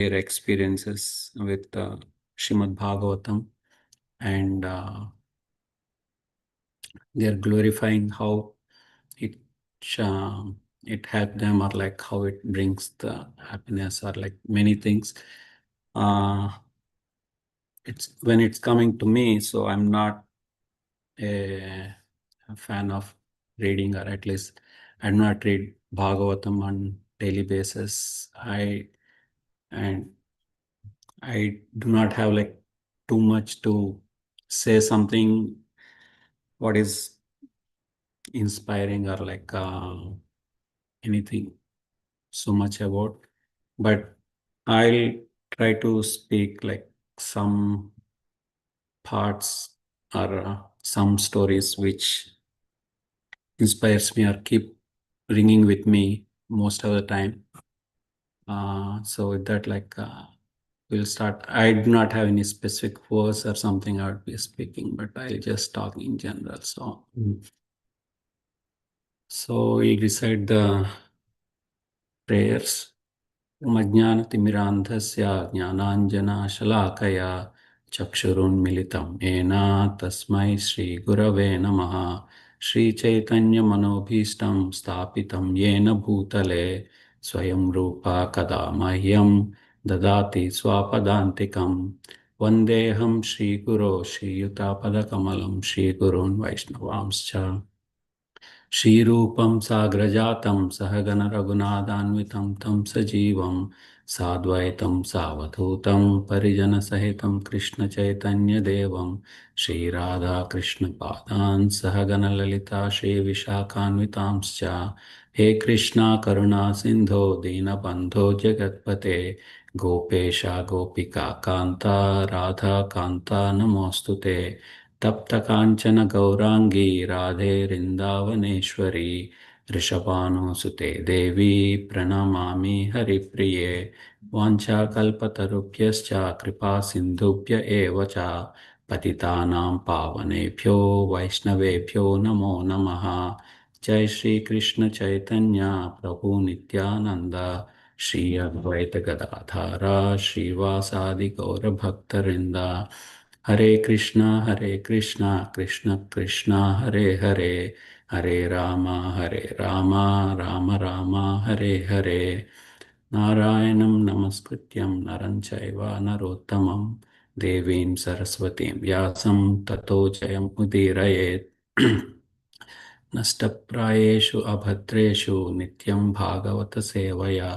their experiences with Srimad Bhagavatam, and they're glorifying how it it helped them, or like how it brings the happiness, or like many things. It's when it's coming to me, so I'm not a fan of reading, or at least I do not read Bhagavatam on daily basis. And I do not have like too much to say something what is inspiring, or like anything so much about, but I'll try to speak like some parts, or some stories which inspires me or keep ringing with me most of the time. So with that, like we'll start. I do not have any specific words or something I would be speaking, but I'll just talk in general. So we'll recite the prayers. ज्ञानतिमिरान्धस्य ज्ञानाञ्जनशलाकया चक्षुरुन्मिलितं येन तस्मै श्रीगुरवे नमः। श्रीचैतन्यमनोभीष्टं स्थापितं येन भूतले स्वयं रूपा कदा मह्यं ददाति स्वापदान्तिकं। वन्देऽहं श्रीगुरो श्रीयुतापदकमलं श्रीगुरून् वैष्णवांश्च श्रीरूपं साग्रजातं सहगण रघुनाथान्वितं तं सजीवं साद्वैतं सावधूतं परिजनसहितं कृष्णचैतन्यदेवं श्रीराधाकृष्णपादान् सहगण ललिता श्रीविशाखान्वितांश्च। हे कृष्णा करुणा सिन्धो दीनबन्धो जगत्पते गोपेश गोपिका कान्ता राधा कान्ता नमोऽस्तु ते। तप्त कांचन गौरांगी राधे वृंदावनेश्वरी ऋषभानुसुते देवी प्रणमामि हरिप्रिये। वाञ्छाकल्पतरुभ्यश्च कृपा सिन्धुभ्य एव च पतितानां पावनेभ्यो वैष्णवेभ्यो नमो नमः। जय श्री कृष्ण चैतन्य प्रभु नित्यानंद श्री अद्वैत गदाधर श्रीवासादि गौर भक्तवृंद। हरे कृष्णा कृष्ण कृष्णा हरे हरे, हरे राम राम राम हरे हरे। नारायणं नमस्कृत्यं नरं चैव नरोत्तमं देवीं सरस्वतीं व्यासं ततो जयमुदीरयेत्। नष्टप्रायेषु अभद्रेषु नित्यं भागवत सेवया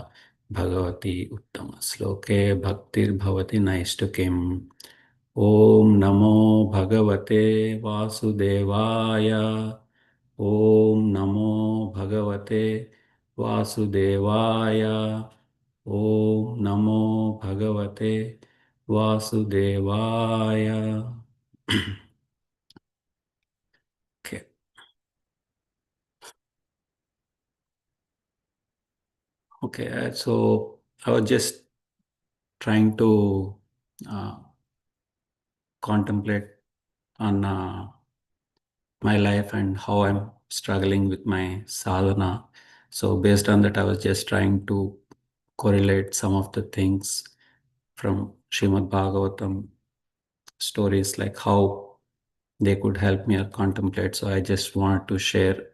भगवती उत्तमश्लोके भक्तिर्भवति नैष्ठिकीम्। ॐ नमो भगवते वासुदेवाय। ॐ नमो भगवते वासुदेवाय। ॐ नमो भगवते वासुदेवाय। Okay. Okay, so I was just trying to contemplate on my life and how I'm struggling with my sadhana. So based on that, I was just trying to correlate some of the things from Srimad Bhagavatam stories, like how they could help me or contemplate. So I just wanted to share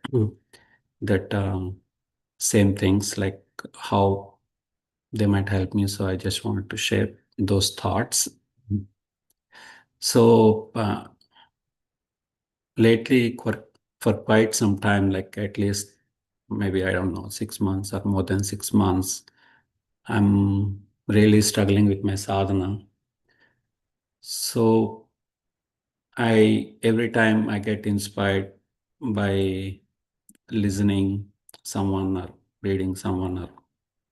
that same things, like how they might help me. So I just wanted to share those thoughts. So lately, for quite some time, like at least maybe, I don't know, 6 months or more than 6 months, I'm really struggling with my sadhana. So every time I get inspired by listening someone, or reading someone, or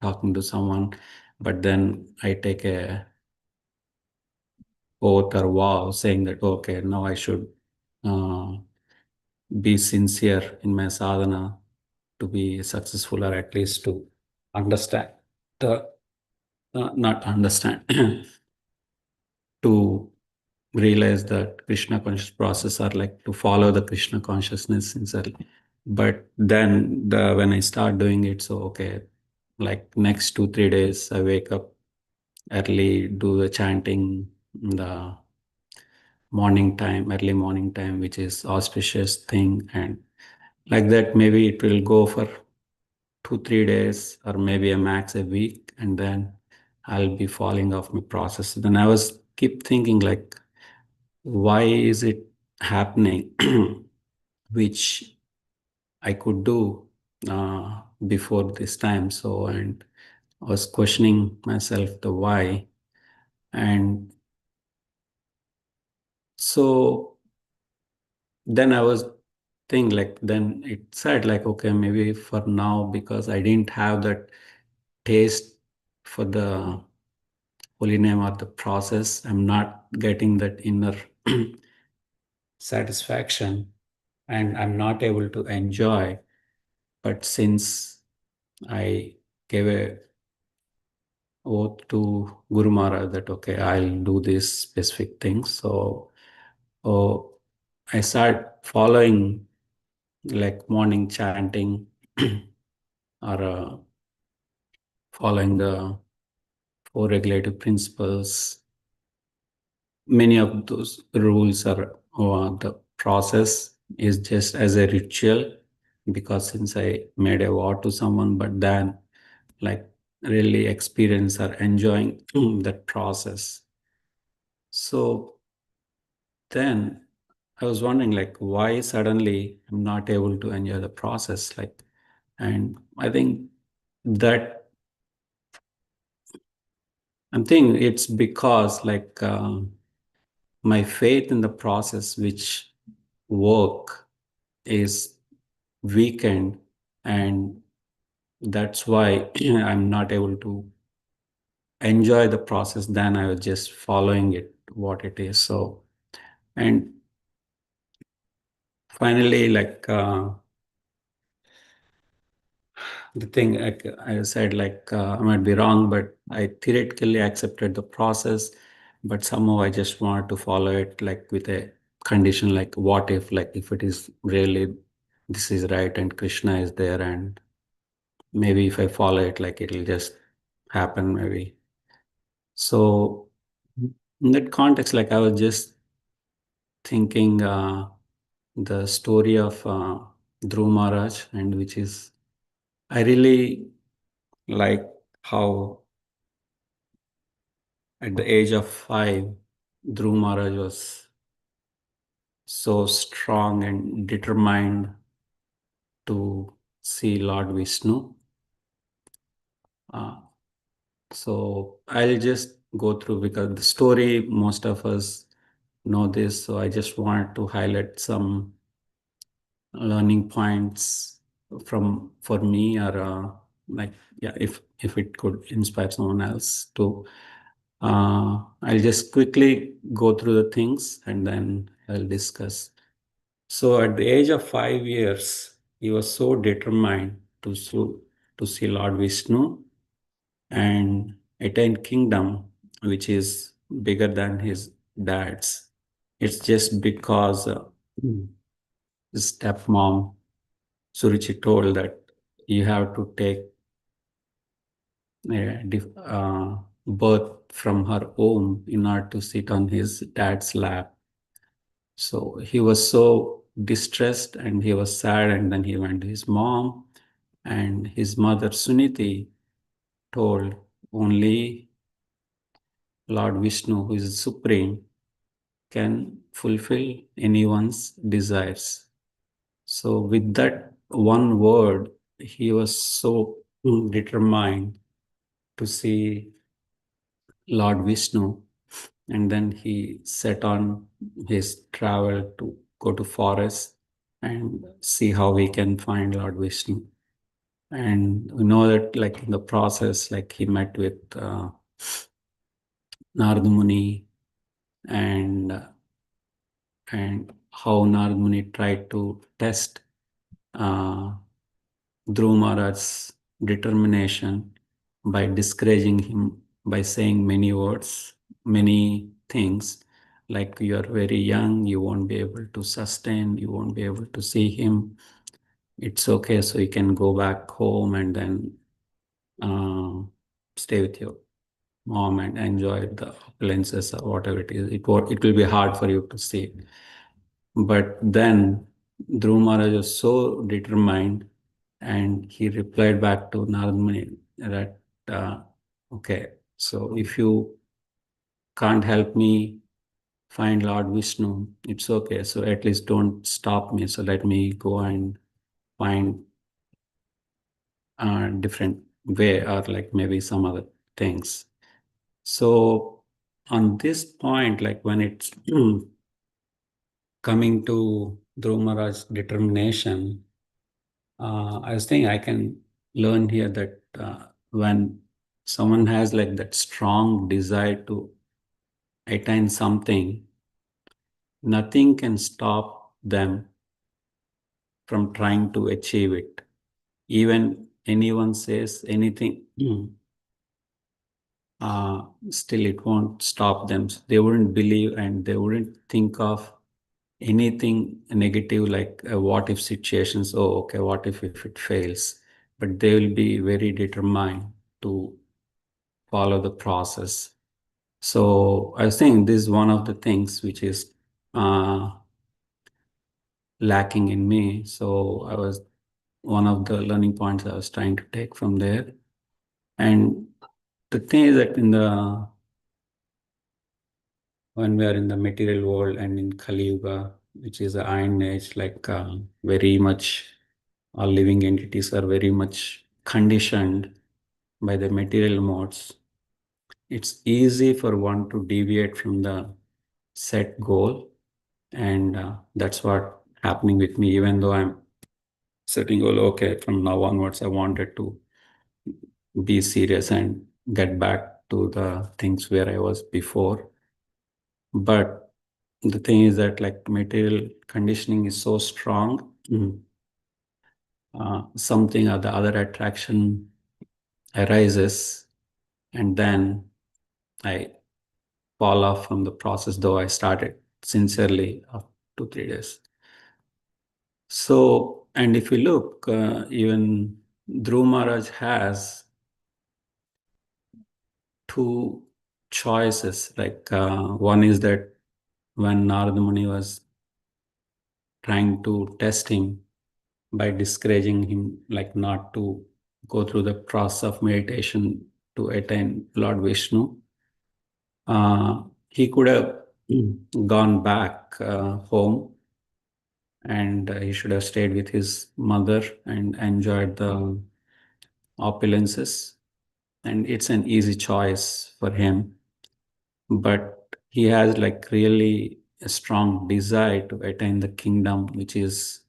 talking to someone, but then I take a oath or vow saying that, okay, now I should be sincere in my sadhana to be successful, or at least to understand the not understand to realize that Krishna conscious process, or like to follow the Krishna consciousness sincerely. But then when I start doing it, so okay, like next 2-3 days I wake up early do the chanting in the morning time, early morning time, which is auspicious thing. And like that, maybe it will go for 2, 3 days or maybe a max a week. And then I'll be falling off my process. Then I was keep thinking like, why is it happening? Which I could do before this time. So, and I was questioning myself the why. And so then I was thinking like, then it said like, okay, maybe for now, because I didn't have that taste for the holy name or the process, I'm not getting that inner satisfaction and I'm not able to enjoy. But since I gave a oath to Guru Maharaj that okay, I'll do this specific thing. So I start following like morning chanting or following the four regulative principles. Many of those rules are the process is just as a ritual because since I made a vow to someone, but then like really experience or enjoying that process. So then I was wondering like why suddenly I'm not able to enjoy the process like, and I think that I'm thinking it's because like my faith in the process which work is weakened, and that's why I'm not able to enjoy the process. Then I was just following it what it is. So and finally like the thing like I said like I might be wrong, but I theoretically accepted the process, but somehow I just wanted to follow it like with a condition like what if like if it is really this is right and Krishna is there, and maybe if I follow it like it'll just happen maybe. So in that context like I was just thinking the story of Dhruv Maharaj, and which is I really like how at the age of 5, Dhruv Maharaj was so strong and determined to see Lord Vishnu. Uh, so I'll just go through because the story, most of us know this. So I just wanted to highlight some learning points from for me or like yeah, if it could inspire someone else to. I'll just quickly go through the things and then I'll discuss. So at the age of 5 years, he was so determined to see Lord Vishnu and attain kingdom, which is bigger than his dad's. It's just because his stepmom Suruchi told that you have to take a birth from her womb in order to sit on his dad's lap. So he was so distressed and he was sad, and then he went to his mom, and his mother Suniti told only Lord Vishnu, who is supreme, can fulfill anyone's desires. So with that one word, he was so determined to see Lord Vishnu, and then he set on his travel to go to forest and see how we can find Lord Vishnu. And we know that like in the process, like he met with Narada Muni, and and how Narada Muni tried to test uh, Dhruv Maharaj's determination by discouraging him by saying many words, many things like you are very young, you won't be able to sustain, you won't be able to see him. It's okay, so you can go back home and then uh, stay with your mom and enjoy the opulences or whatever it is. It will be hard for you to see. But then Dhruv Maharaj was so determined, and he replied back to Narad Muni that, okay, so if you can't help me find Lord Vishnu, it's okay. So at least don't stop me. So let me go and find a different way, or like maybe some other things. So on this point, like when it's coming to Dhruv Maharaj's determination, I was thinking I can learn here that when someone has like that strong desire to attain something, nothing can stop them from trying to achieve it. Even anyone says anything, still it won't stop them. They wouldn't believe and they wouldn't think of anything negative like what if situations. Oh, okay, what if it fails? But they will be very determined to follow the process. So I think this is one of the things which is uh, lacking in me. So I was one of the learning points I was trying to take from there. And the thing is that when we are in the material world and in Kali Yuga, which is the Iron Age, like very much all living entities are very much conditioned by the material modes. It's easy for one to deviate from the set goal, and that's what happening with me. Even though I'm setting goal, okay, from now onwards, I wanted to be serious and get back to the things where I was before. But the thing is that like material conditioning is so strong, something or the other attraction arises, and then I fall off from the process, though I started sincerely after 2 3 days. So, and if you look, even Dhruv Maharaj has two choices. Like one is that when Narada Muni was trying to test him by discouraging him, like not to go through the process of meditation to attain Lord Vishnu, he could have gone back home, and he should have stayed with his mother and enjoyed the opulences. And it's an easy choice for him, but he has like really a strong desire to attain the kingdom, which is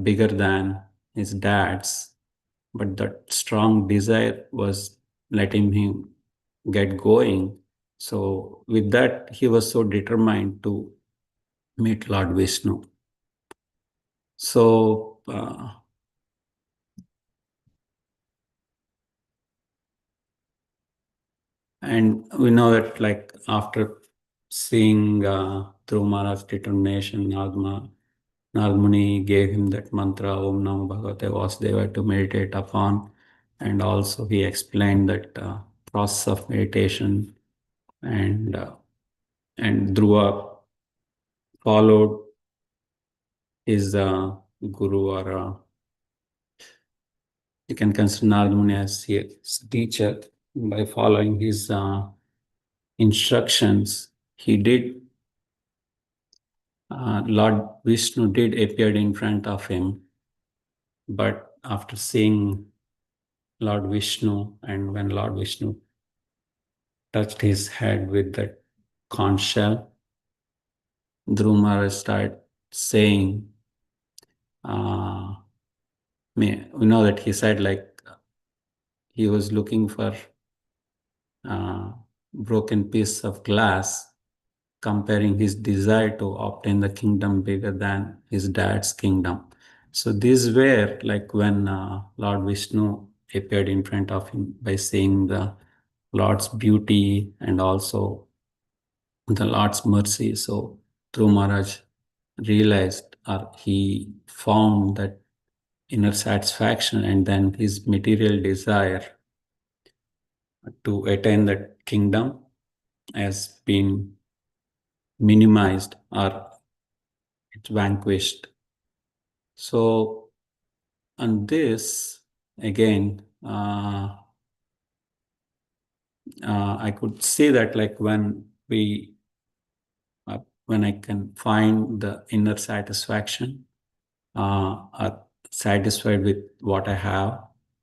bigger than his dad's. But that strong desire was letting him get going. So with that, he was so determined to meet Lord Vishnu. So and we know that like after seeing through Maharaj's determination, Narad Muni gave him that mantra Om Namo Bhagavate Vasudevaya to meditate upon, and also he explained that process of meditation, and Dhruva followed his guru, or you can consider Narad Muni as his teacher. By following his instructions, he did. Lord Vishnu did appear in front of him, but after seeing Lord Vishnu, and when Lord Vishnu touched his head with that conch shell, Dhruv Maharaj started saying, uh, we know that he said like he was looking for a broken piece of glass, comparing his desire to obtain the kingdom bigger than his dad's kingdom. So these were like when Lord Vishnu appeared in front of him by seeing the Lord's beauty and also the Lord's mercy. So Dhruv Maharaj realized, or he found that inner satisfaction, and then his material desire to attain that kingdom has been minimized or it's vanquished. So, on this, again, I could say that like when I can find the inner satisfaction, are satisfied with what I have.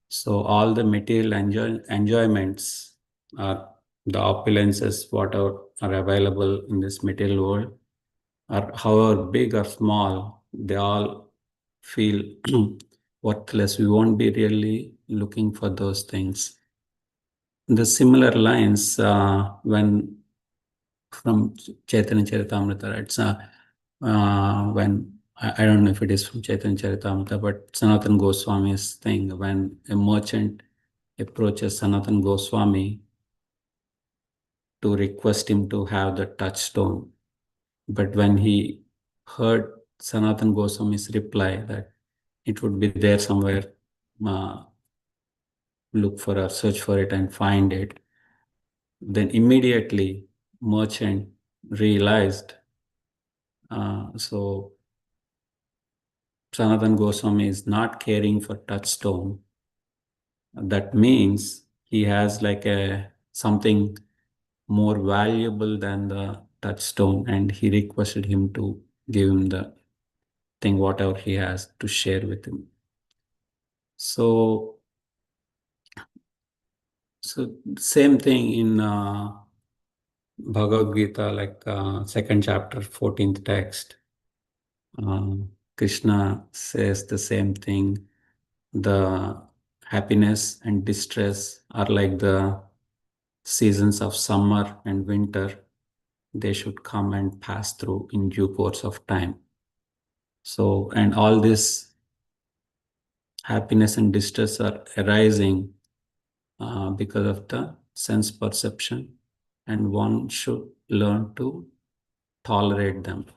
So all the material enjoyments, are the opulences, whatever are available in this material world, or however big or small, they all feel worthless. We won't be really looking for those things. The similar lines, when from Chaitanya Charitamrita, it's when I don't know if it is from Chaitanya Charitamrita, but Sanatan Goswami's thing, when a merchant approaches Sanatan Goswami to request him to have the touchstone. But when he heard Sanatan Goswami's reply that it would be there somewhere, uh, look for or search for it and find it, then immediately merchant realized. So Sanatan Goswami is not caring for touchstone. That means he has like a something more valuable than the touchstone, and he requested him to give him the thing, whatever he has to share with him. So, so same thing in Bhagavad Gita, like second chapter, 14th text. Krishna says the same thing. The happiness and distress are like the seasons of summer and winter. They should come and pass through in due course of time. So, and all this happiness and distress are arising because of the sense perception, and one should learn to tolerate them.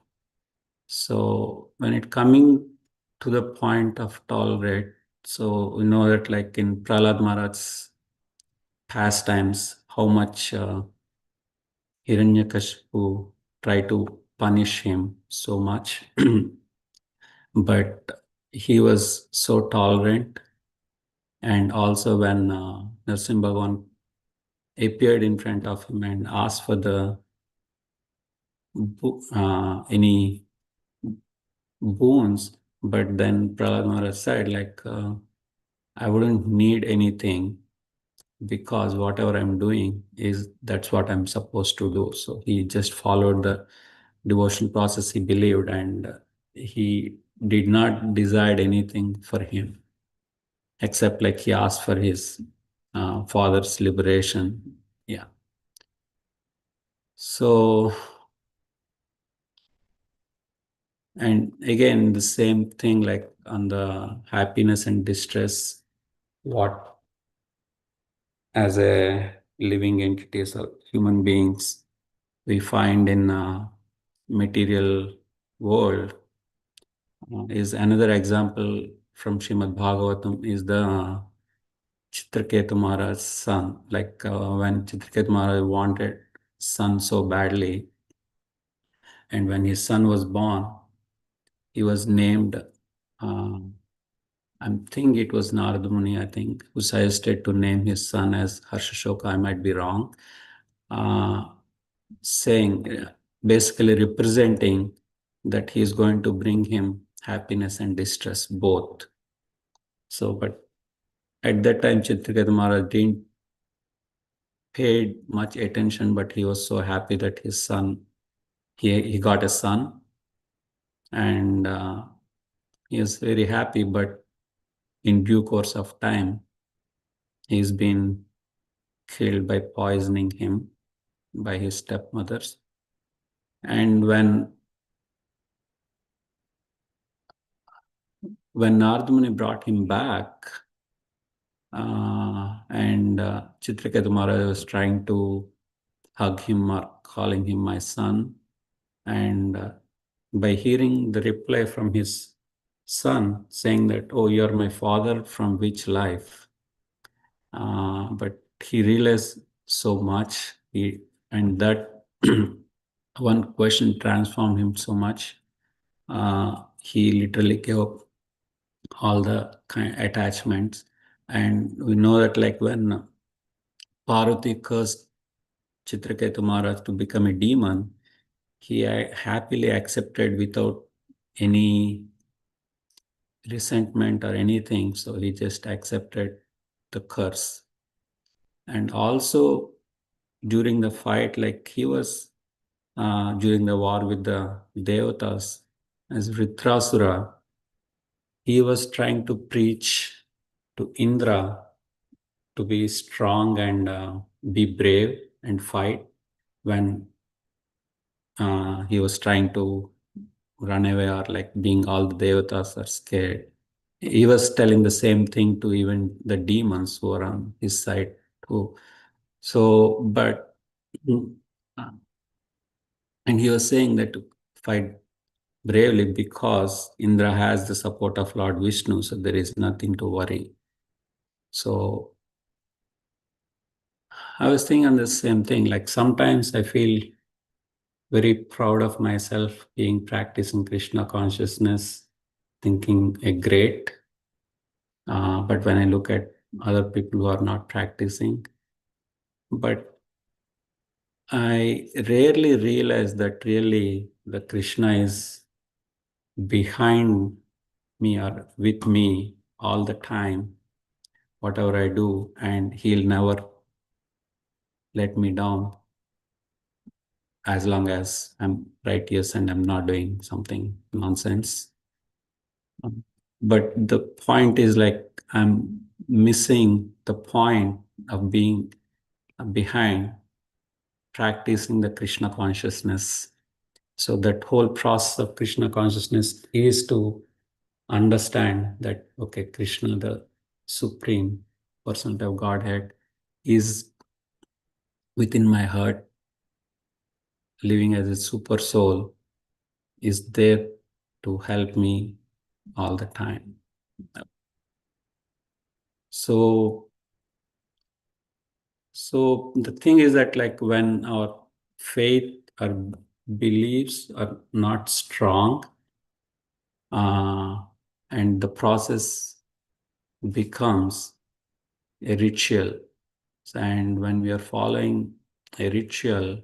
So, when it coming to the point of tolerate, so we know that like in Prahlad Maharaj's pastimes, how much Hiranyakashipu tried to punish him so much, but he was so tolerant. And also when Narsimha Bhagavan appeared in front of him and asked for the any boons, but then Prahlad Maharaj said like, I wouldn't need anything because whatever I'm doing that's what I'm supposed to do. So he just followed the devotional process he believed, and he did not decide anything for him except like he asked for his father's liberation. Yeah. So, and again, the same thing like on the happiness and distress, what as a living entities or human beings we find in material world, is another example from Srimad Bhagavatam is the Chitraketu Maharaj's son. Like when Chitraketu Maharaj wanted son so badly, and when his son was born, he was named, I think it was Narada Muni, I think, who suggested to name his son as Harshashoka. I might be wrong. Saying, basically representing that he is going to bring him happiness and distress both. So, but at that time, Chitraketu Maharaj didn't paid much attention, but he was so happy that his son, he got a son, and he is very happy. But in due course of time, he's been killed by poisoning him by his stepmothers. And when Narada Muni brought him back, and Chitraketu Maharaj was trying to hug him or calling him my son, and by hearing the reply from his son saying that, oh, you're my father from which life? But he realized so much. And that one question transformed him so much. He literally gave up all the attachments. And we know that like when Parvati cursed Chitraketu Maharaj to become a demon, he happily accepted without any resentment or anything. So he just accepted the curse. And also during the fight, like he was during the war with the Devatas, as Vritrasura, he was trying to preach to Indra to be strong and be brave and fight when he was trying to run away, or like being all the devatas are scared. He was telling the same thing to even the demons who are on his side too. So, but uh, and he was saying that to fight bravely because Indra has the support of Lord Vishnu, so there is nothing to worry. So I was thinking on the same thing. Like sometimes I feel very proud of myself being practicing Krishna consciousness, thinking a great. But when I look at other people who are not practicing, but I rarely realize that really the Krishna is behind me or with me all the time, whatever I do, and he'll never let me down as long as I'm righteous and I'm not doing something nonsense. But the point is like I'm missing the point of being behind practicing the Krishna consciousness. So that whole process of Krishna consciousness is to understand that, okay, Krishna, the supreme person of Godhead, is within my heart, living as a super soul, is there to help me all the time. So, so the thing is that like when our faith or beliefs are not strong, uh, and the process becomes a ritual. And when we are following a ritual,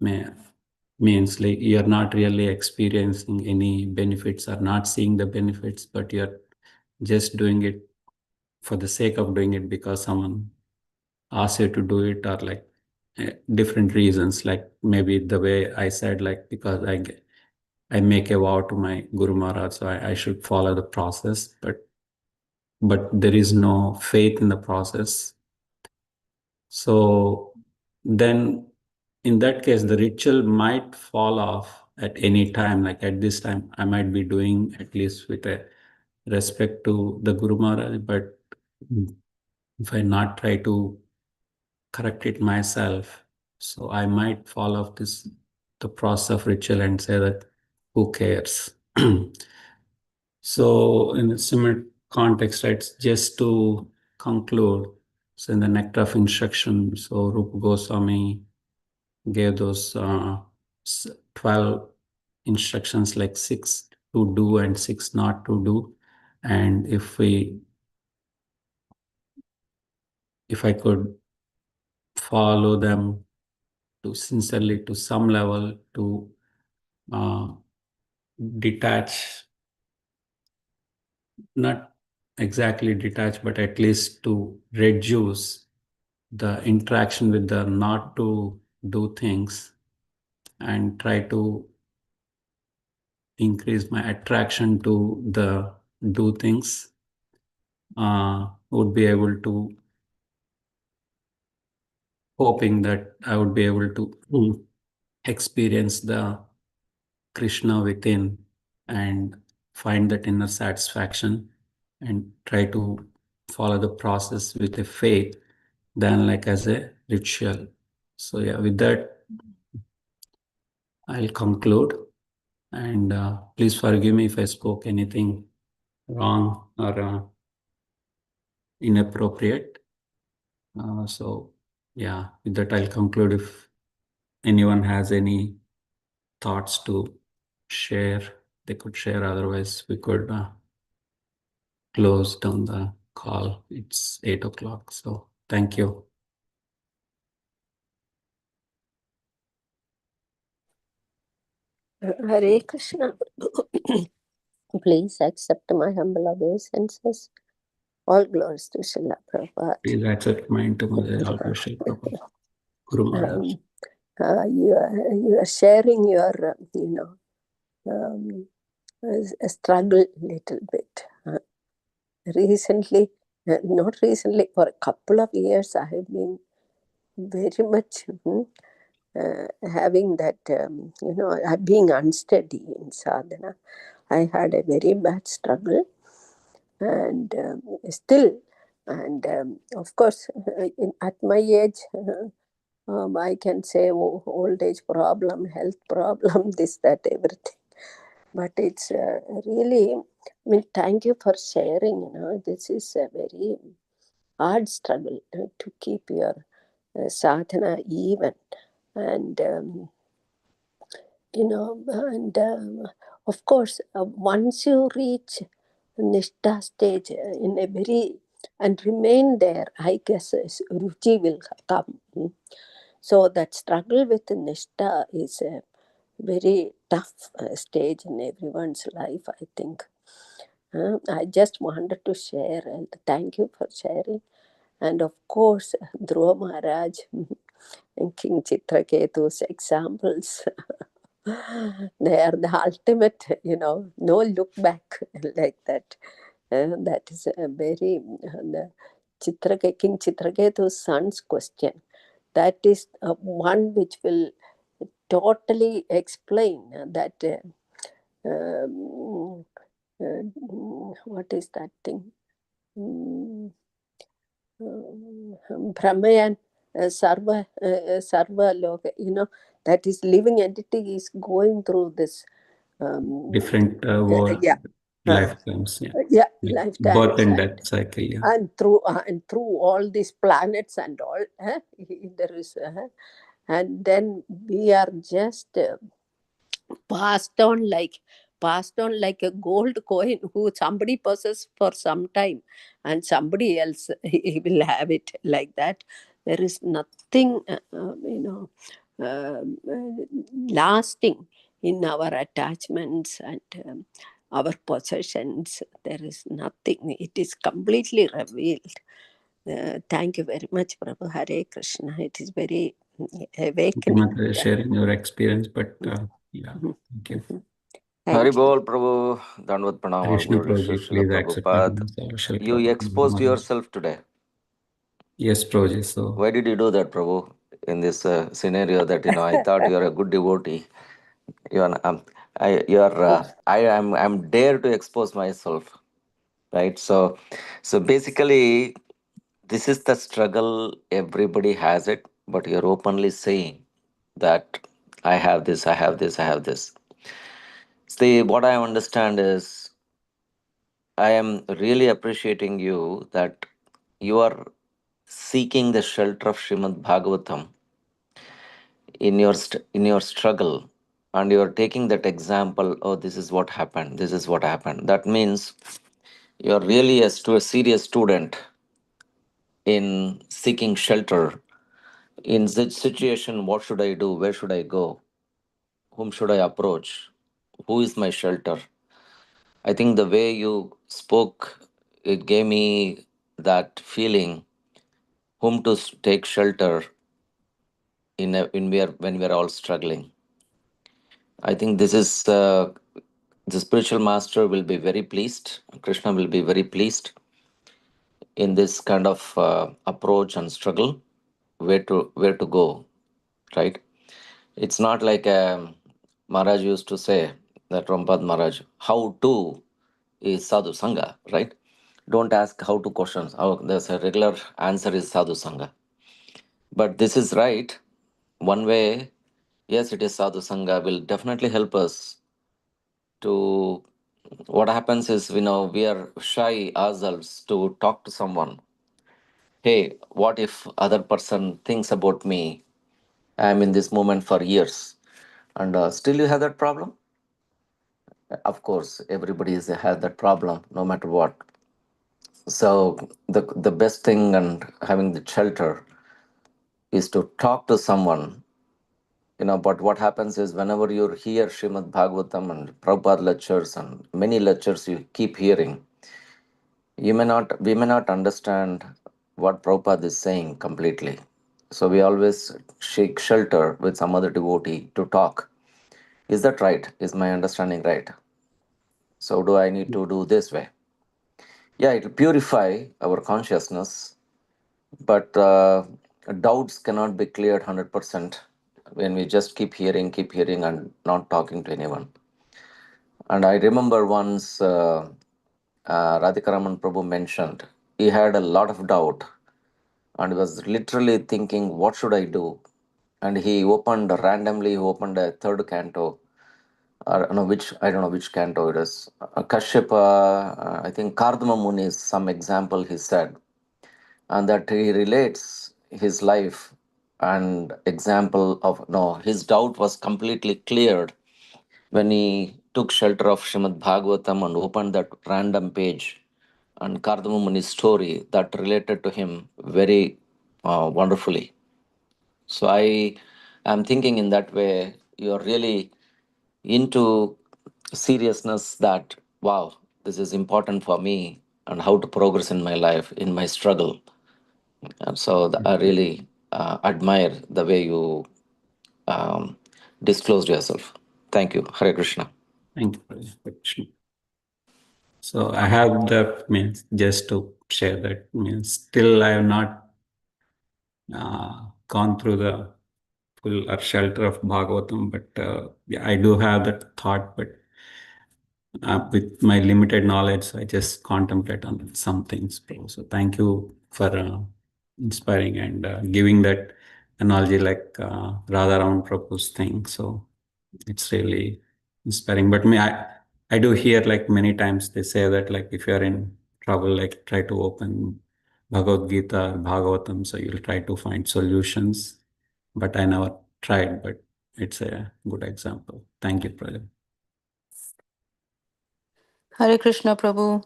means like you're not really experiencing any benefits or not seeing the benefits, but you're just doing it for the sake of doing it because someone asks you to do it, or like different reasons. Like maybe the way I said, like because I make a vow to my Guru Maharaj, so I should follow the process, but there is no faith in the process. So then in that case, the ritual might fall off at any time. Like at this time, I might be doing at least with a respect to the Guru Maharaj, but if I not try to correct it myself, so I might fall off the process of ritual and say that who cares? So in a similar context, right, just to conclude, so in the Nectar of Instruction, so Rupa Goswami gave those 12 instructions, like 6 to do and 6 not to do. And if I could follow them to sincerely to some level, to uh, detach, not exactly detach, but at least to reduce the interaction with the not to do things, and try to increase my attraction to the do things, would be able to, hoping that I would be able to experience the Krishna within and find that inner satisfaction, and try to follow the process with a faith than like as a ritual. So yeah, with that, I'll conclude, and please forgive me if I spoke anything wrong or inappropriate. So yeah, with that I'll conclude. If anyone has any thoughts to share, they could share. Otherwise, we could close down the call. It's 8 o'clock. So thank you. Hare Krishna. Please accept my humble obeisances. All glories to Srila Prabhupada. Please accept mine to Mother Alkashil Prabhu. Guru Maharaj. You are sharing your, struggle a little bit. Recently, not recently, for a couple of years, I have been very much having that, being unsteady in sadhana. I had a very bad struggle, and still, and of course, at my age, I can say old age problem, health problem, this, that, everything. But it's really, thank you for sharing. This is a very hard struggle to keep your sadhana even. And, of course, once you reach Nishta stage in a very, and remain there, I guess Ruchi will come. So that struggle with Nishta is a very tough stage in everyone's life, I think. I just wanted to share, and thank you for sharing. And of course, Dhruva Maharaj and King Chitraketu's examples, they are the ultimate, no look back like that. That is a very, King Chitraketu's son's question. That is one which will totally explain that. What is that thing? Brahmayan Sarva Loka, that is living entity is going through this Different world yeah lifetimes. Yeah. yeah Birth lifetimes, and death cycle. Yeah. and through all these planets and all, there is and then we are just passed on like a gold coin who somebody possesses for some time, and somebody else he will have it like that. There is nothing lasting in our attachments and our possessions. There is nothing. It is completely revealed. Thank you very much, Prabhu. Hare Krishna. It is very awakening. Sharing your experience, but yeah, thank you. Hari Thank you. Bol, Prabhu. Dandavat Pranam, all Krishna glories to Prabhuji, Srila please accept my Prabhupada. Shri You Prabhuji. exposed yourself today. Yes, Prabhuji. So Why did you do that, Prabhu? In this scenario that, I thought you are a good devotee. You are, I'm dare to expose myself, right? So basically, this is the struggle. Everybody has it, but you're openly saying that I have this, I have this, I have this. See, what I understand is I am really appreciating you that you are seeking the shelter of Srimad Bhagavatam in your struggle, and you are taking that example. Oh, this is what happened. This is what happened. That means you are really a serious student in seeking shelter. In such situation, what should I do? Where should I go? Whom should I approach? Who is my shelter? I think the way you spoke, it gave me that feeling whom to take shelter when we are all struggling. I think this is the spiritual master will be very pleased. Krishna will be very pleased in this kind of approach and struggle. Where to go, right? It's not like Maharaj used to say that Rampad Maharaj, how to is sadhu sangha, right? Don't ask how to questions. How there's a regular answer is sadhu sangha. But this is right. One way, yes, it is sadhu sangha will definitely help us to. What happens is, we are shy ourselves to talk to someone, hey, what if other person thinks about me? I'm in this moment for years, and still you have that problem. Of course, everybody has that problem, no matter what. So the best thing and having the shelter is to talk to someone. But what happens is whenever you hear Srimad Bhagavatam and Prabhupada lectures and many lectures you keep hearing, we may not understand what Prabhupada is saying completely. So we always seek shelter with some other devotee to talk. Is that right? Is my understanding right? So do I need to do this way? Yeah, it will purify our consciousness, but doubts cannot be cleared 100% when we just keep hearing, and not talking to anyone. And I remember once Radhikaraman Prabhu mentioned he had a lot of doubt and was literally thinking, what should I do? And he randomly opened a third canto, or no, which I don't know which canto it is. Kashyapa, I think Kardama Muni is some example he said, and that he relates his life and example of no, his doubt was completely cleared when he took shelter of Srimad Bhagavatam and opened that random page and Kardama Muni's story that related to him very wonderfully. So I am thinking in that way, you're really into seriousness that, wow, this is important for me and how to progress in my life, in my struggle. And so I really admire the way you um, disclosed yourself. Thank you. Hare Krishna. Thank you, Krishna. So I have the means just to share that means still I have not gone through the full or shelter of Bhagavatam, but yeah, I do have that thought, but with my limited knowledge, I just contemplate on some things. So thank you for inspiring and giving that analogy like Radharam Prabhu's thing. So it's really inspiring. But I do hear like many times they say that like if you're in trouble, like try to open Bhagavad Gita or Bhagavatam, so you'll try to find solutions. But I never tried, but it's a good example. Thank you, Praja. Hare Krishna, Prabhu.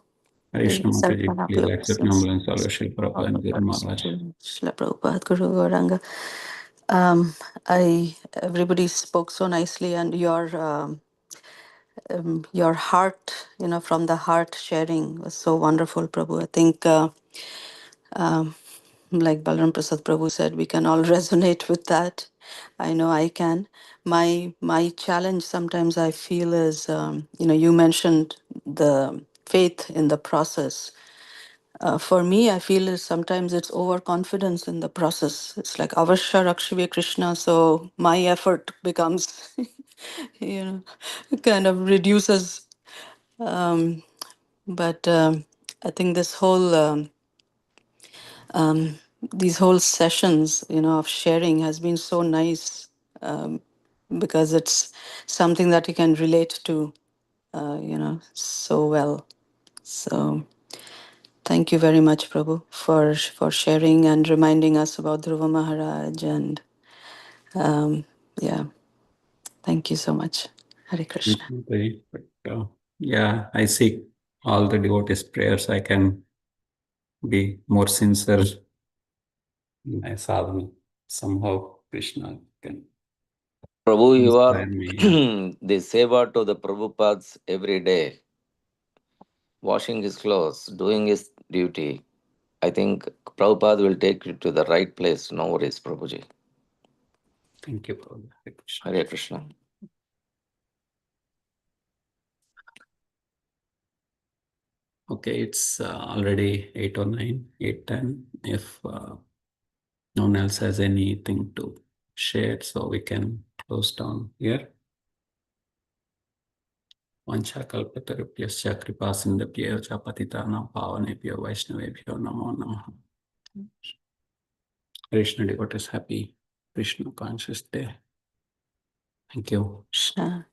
Krishna Please Mataji, open up please your accept blessings. humble and salvation All Prabhupada and the Guru glories Maharaj. to Srila Prabhupada, Guru Gauranga. Everybody spoke so nicely, and your heart, from the heart sharing was so wonderful, Prabhu. I think, like Balaram Prasad Prabhu said, we can all resonate with that. I know I can. My challenge sometimes I feel is, you mentioned the faith in the process. For me, I feel is sometimes it's overconfidence in the process. It's like avashya rakshive Krishna, so my effort becomes, you know, kind of reduces. But I think these whole sessions, of sharing has been so nice, because it's something that you can relate to, so well. So. Thank you very much, Prabhu, for sharing and reminding us about Dhruva Maharaj. And yeah, thank you so much. Hare Krishna. Mataji. But yeah, I seek all the devotees' prayers. I can be more sincere in my sadhana. Somehow Krishna can Prabhu, you inspire are me. Yeah. the seva to the Prabhupads every day, washing his clothes, doing his duty. I think Prabhupada will take you to the right place. No worries, Prabhuji. Thank you, Prabhu. Hare Krishna. Hare Krishna. Okay, it's already 8:09, 8:10. If no one else has anything to share, so we can close down here. Vanchakalpatarupyascha kripasindhapyo cha patitanam pavanebhyo vaishnavebhyo namo namaha. Krishna devotees, happy Krishna conscious day. Thank you. Krishna.